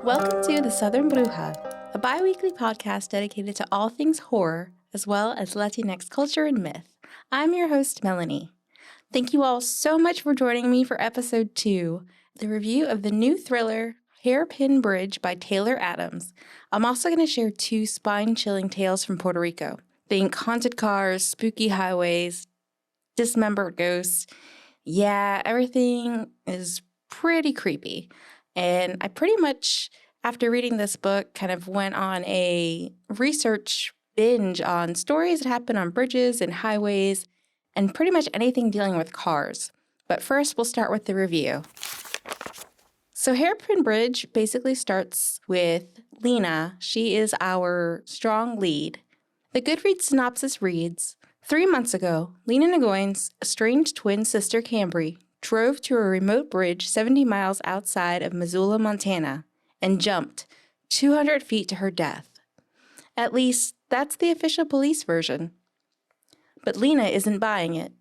Welcome to The Southern Bruja, a bi-weekly podcast dedicated to all things horror, as well as Latinx culture and myth. I'm your host, Melanie. Thank you all so much for joining me for episode 2, the review of the new thriller, Hairpin Bridge by Taylor Adams. I'm also going to share 2 spine-chilling tales from Puerto Rico. Think haunted cars, spooky highways, dismembered ghosts. Yeah, everything is pretty creepy. And I pretty much, after reading this book, kind of went on a research binge on stories that happen on bridges and highways and pretty much anything dealing with cars. But first, we'll start with the review. So Hairpin Bridge basically starts with Lena. She is our strong lead. The Goodreads synopsis reads, 3 months ago, Lena Nguyen's estranged twin sister Cambry drove to a remote bridge 70 miles outside of Missoula, Montana, and jumped 200 feet to her death. At least, that's the official police version. But Lena isn't buying it.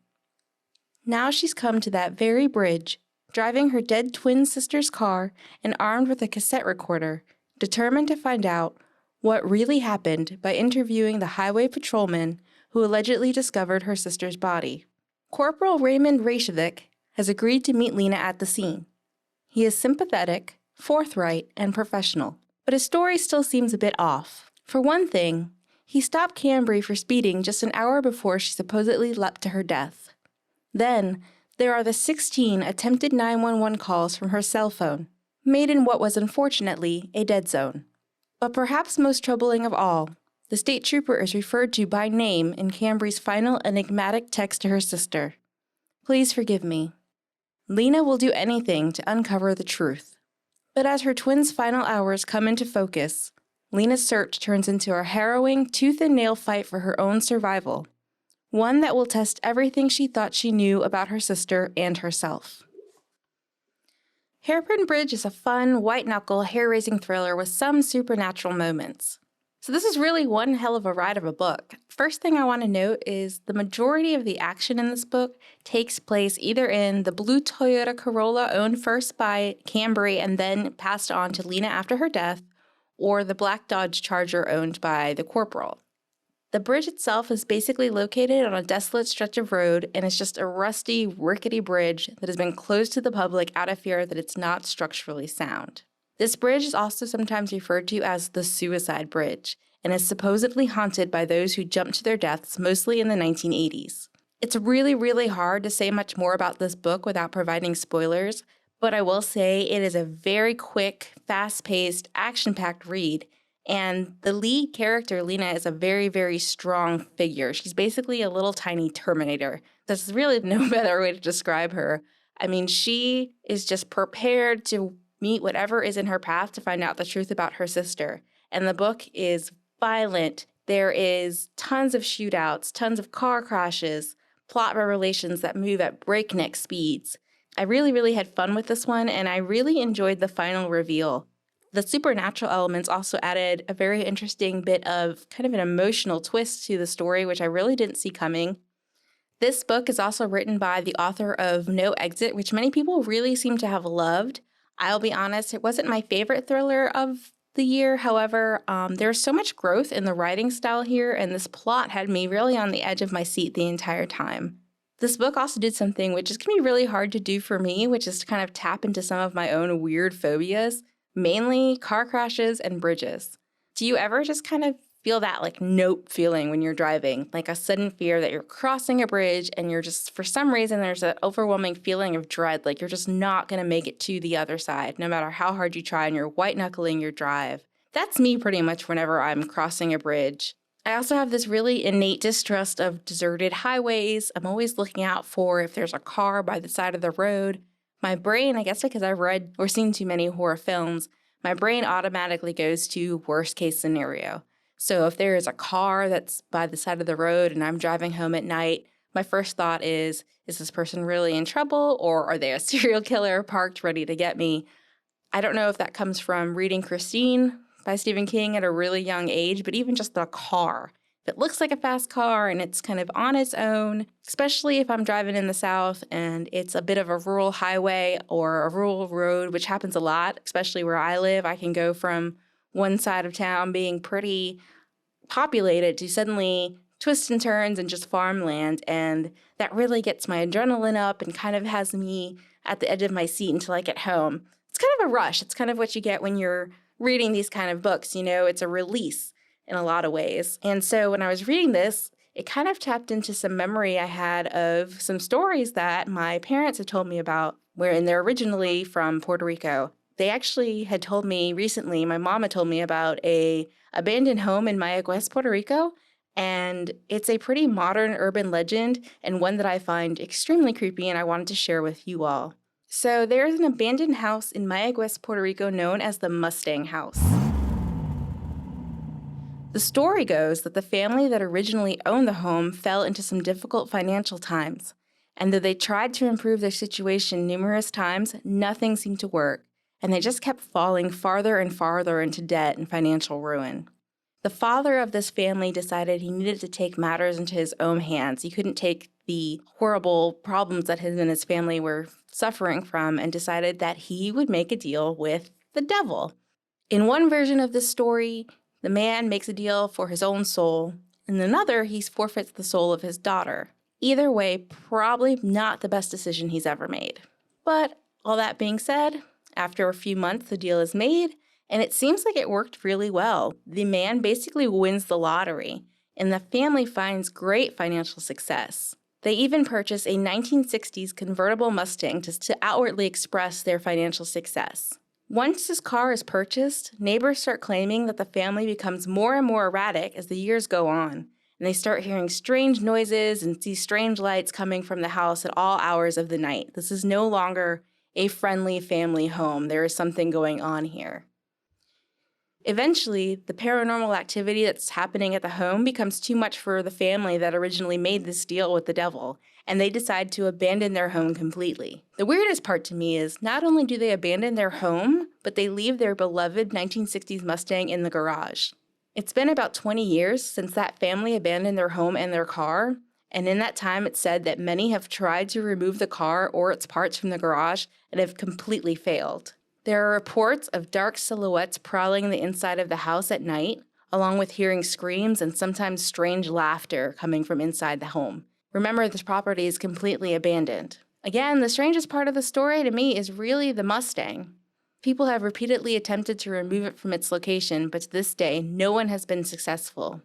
Now she's come to that very bridge, driving her dead twin sister's car and armed with a cassette recorder, determined to find out what really happened by interviewing the highway patrolman who allegedly discovered her sister's body. Corporal Raymond Reishavik has agreed to meet Lena at the scene. He is sympathetic, forthright, and professional, but his story still seems a bit off. For one thing, he stopped Cambry for speeding just an hour before she supposedly leapt to her death. Then, there are the 16 attempted 911 calls from her cell phone, made in what was unfortunately a dead zone. But perhaps most troubling of all, the state trooper is referred to by name in Cambry's final enigmatic text to her sister. Please forgive me. Lena will do anything to uncover the truth. But as her twin's final hours come into focus, Lena's search turns into a harrowing tooth-and-nail fight for her own survival, one that will test everything she thought she knew about her sister and herself. Hairpin Bridge is a fun, white-knuckle, hair-raising thriller with some supernatural moments. So this is really one hell of a ride of a book. First thing I want to note is the majority of the action in this book takes place either in the blue Toyota Corolla owned first by Cambry and then passed on to Lena after her death, or the black Dodge Charger owned by the corporal. The bridge itself is basically located on a desolate stretch of road and is just a rusty, rickety bridge that has been closed to the public out of fear that it's not structurally sound. This bridge is also sometimes referred to as the Suicide Bridge and is supposedly haunted by those who jumped to their deaths mostly in the 1980s. It's really, really hard to say much more about this book without providing spoilers, but I will say it is a very quick, fast-paced, action-packed read, and the lead character, Lena, is a very, very strong figure. She's basically a little tiny Terminator. There's really no better way to describe her. I mean, she is just prepared to meet whatever is in her path to find out the truth about her sister. And the book is violent. There is tons of shootouts, tons of car crashes, plot revelations that move at breakneck speeds. I really, really had fun with this one, and I really enjoyed the final reveal. The supernatural elements also added a very interesting bit of kind of an emotional twist to the story, which I really didn't see coming. This book is also written by the author of No Exit, which many people really seem to have loved. I'll be honest, it wasn't my favorite thriller of the year. However, there's so much growth in the writing style here, and this plot had me really on the edge of my seat the entire time. This book also did something which is going to be really hard to do for me, which is to kind of tap into some of my own weird phobias, mainly car crashes and bridges. Do you ever just kind of feel that like nope feeling when you're driving, like a sudden fear that you're crossing a bridge and you're just, for some reason, there's an overwhelming feeling of dread, like you're just not going to make it to the other side, no matter how hard you try and you're white-knuckling your drive. That's me pretty much whenever I'm crossing a bridge. I also have this really innate distrust of deserted highways. I'm always looking out for if there's a car by the side of the road. My brain, I guess because I've read or seen too many horror films, my brain automatically goes to worst case scenario. So if there is a car that's by the side of the road and I'm driving home at night, my first thought is this person really in trouble, or are they a serial killer parked ready to get me? I don't know if that comes from reading Christine by Stephen King at a really young age, but even just the car it looks like a fast car and it's kind of on its own, especially if I'm driving in the South and it's a bit of a rural highway or a rural road, which happens a lot, especially where I live. I can go from one side of town being pretty populated to suddenly twists and turns and just farmland. And that really gets my adrenaline up and kind of has me at the edge of my seat until I get home. It's kind of a rush. It's kind of what you get when you're reading these kind of books. It's a release in a lot of ways. And so when I was reading this, it kind of tapped into some memory I had of some stories that my parents had told me about, wherein they're originally from Puerto Rico. They actually had told me recently, my mom had told me about a abandoned home in Mayagüez, Puerto Rico, and it's a pretty modern urban legend and one that I find extremely creepy and I wanted to share with you all. So there's an abandoned house in Mayagüez, Puerto Rico known as the Mustang House. The story goes that the family that originally owned the home fell into some difficult financial times, and though they tried to improve their situation numerous times, nothing seemed to work, and they just kept falling farther and farther into debt and financial ruin. The father of this family decided he needed to take matters into his own hands. He couldn't take the horrible problems that him and his family were suffering from and decided that he would make a deal with the devil. In one version of this story, the man makes a deal for his own soul. In another, he forfeits the soul of his daughter. Either way, probably not the best decision he's ever made. But all that being said, after a few months, the deal is made, and it seems like it worked really well. The man basically wins the lottery, and the family finds great financial success. They even purchase a 1960s convertible Mustang just to outwardly express their financial success. Once this car is purchased, neighbors start claiming that the family becomes more and more erratic as the years go on, and they start hearing strange noises and see strange lights coming from the house at all hours of the night. This is no longer a friendly family home. There is something going on here. Eventually, the paranormal activity that's happening at the home becomes too much for the family that originally made this deal with the devil, and they decide to abandon their home completely. The weirdest part to me is not only do they abandon their home, but they leave their beloved 1960s Mustang in the garage. It's been about 20 years since that family abandoned their home and their car, and in that time it's said that many have tried to remove the car or its parts from the garage and have completely failed. There are reports of dark silhouettes prowling the inside of the house at night, along with hearing screams and sometimes strange laughter coming from inside the home. Remember, this property is completely abandoned. Again, the strangest part of the story to me is really the Mustang. People have repeatedly attempted to remove it from its location, but to this day, no one has been successful.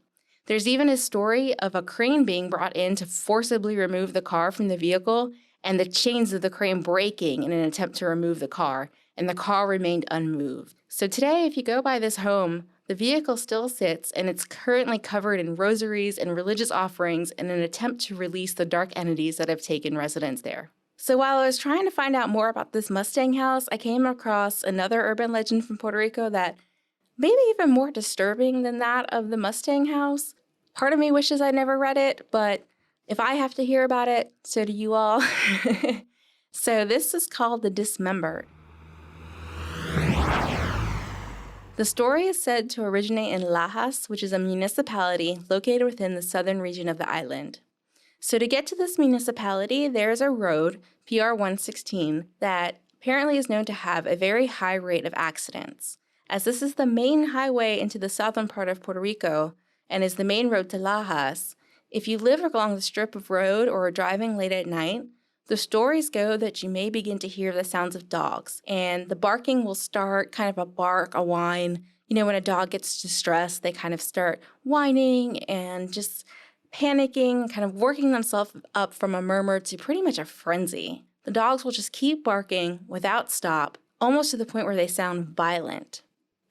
There's even a story of a crane being brought in to forcibly remove the car from the vehicle, and the chains of the crane breaking in an attempt to remove the car, and the car remained unmoved. So today, if you go by this home, the vehicle still sits, and it's currently covered in rosaries and religious offerings in an attempt to release the dark entities that have taken residence there. So while I was trying to find out more about this Mustang house, I came across another urban legend from Puerto Rico that may be even more disturbing than that of the Mustang house. Part of me wishes I never read it, but if I have to hear about it, so do you all. So this is called the Dismembered. The story is said to originate in Lajas, which is a municipality located within the southern region of the island. So to get to this municipality, there's a road, PR 116, that apparently is known to have a very high rate of accidents. As this is the main highway into the southern part of Puerto Rico and is the main road to Lajas, if you live along the strip of road or are driving late at night, the stories go that you may begin to hear the sounds of dogs, and the barking will start kind of a bark, a whine. When a dog gets distressed, they kind of start whining and just panicking, kind of working themselves up from a murmur to pretty much a frenzy. The dogs will just keep barking without stop, almost to the point where they sound violent.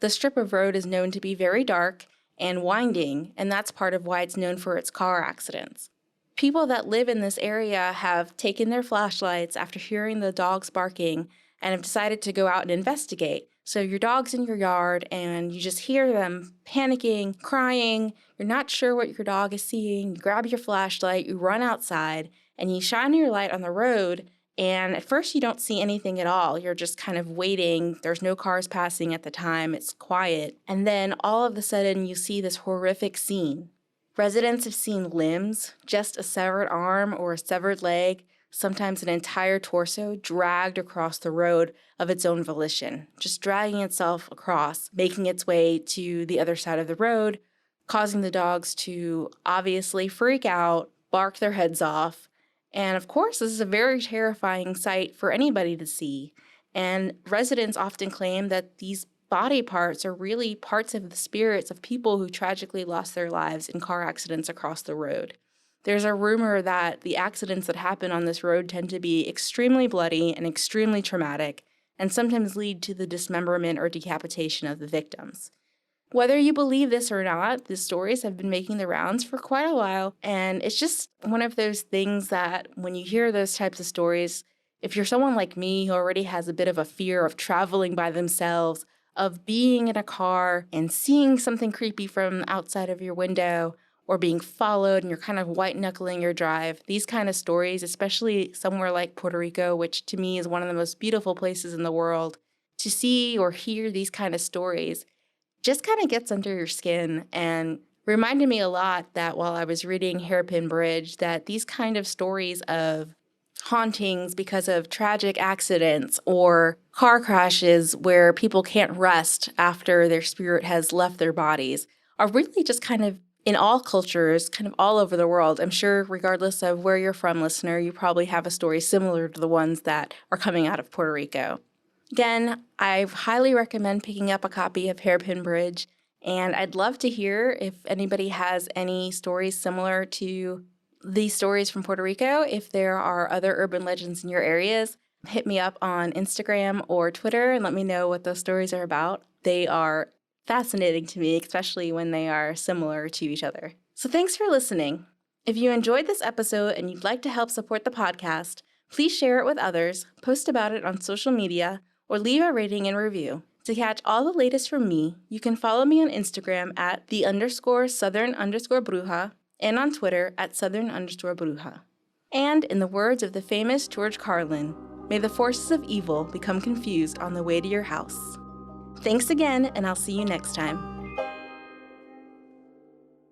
The strip of road is known to be very dark and winding, and that's part of why it's known for its car accidents. People that live in this area have taken their flashlights after hearing the dogs barking and have decided to go out and investigate. So your dog's in your yard and you just hear them panicking, crying. You're not sure what your dog is seeing. You grab your flashlight, you run outside, and you shine your light on the road. And at first you don't see anything at all. You're just kind of waiting. There's no cars passing at the time. It's quiet. And then all of a sudden you see this horrific scene. Residents have seen limbs, just a severed arm or a severed leg, sometimes an entire torso dragged across the road of its own volition, just dragging itself across, making its way to the other side of the road, causing the dogs to obviously freak out, bark their heads off. And of course, this is a very terrifying sight for anybody to see. And residents often claim that these body parts are really parts of the spirits of people who tragically lost their lives in car accidents across the road. There's a rumor that the accidents that happen on this road tend to be extremely bloody and extremely traumatic, and sometimes lead to the dismemberment or decapitation of the victims. Whether you believe this or not, the stories have been making the rounds for quite a while, and it's just one of those things that when you hear those types of stories, if you're someone like me who already has a bit of a fear of traveling by themselves, of being in a car and seeing something creepy from outside of your window, or being followed and you're kind of white-knuckling your drive, these kind of stories, especially somewhere like Puerto Rico, which to me is one of the most beautiful places in the world, to see or hear these kind of stories just kind of gets under your skin and reminded me a lot that while I was reading Hairpin Bridge, that these kind of stories of hauntings because of tragic accidents or car crashes where people can't rest after their spirit has left their bodies are really just kind of in all cultures, kind of all over the world. I'm sure regardless of where you're from, listener, you probably have a story similar to the ones that are coming out of Puerto Rico. Again, I highly recommend picking up a copy of Hairpin Bridge, and I'd love to hear if anybody has any stories similar to these stories from Puerto Rico. If there are other urban legends in your areas, hit me up on Instagram or Twitter and let me know what those stories are about. They are fascinating to me, especially when they are similar to each other. So thanks for listening. If you enjoyed this episode and you'd like to help support the podcast, please share it with others, post about it on social media, or leave a rating and review. To catch all the latest from me, you can follow me on Instagram at @the_southern_bruja and on Twitter at southern_bruja. And in the words of the famous George Carlin, may the forces of evil become confused on the way to your house. Thanks again, and I'll see you next time.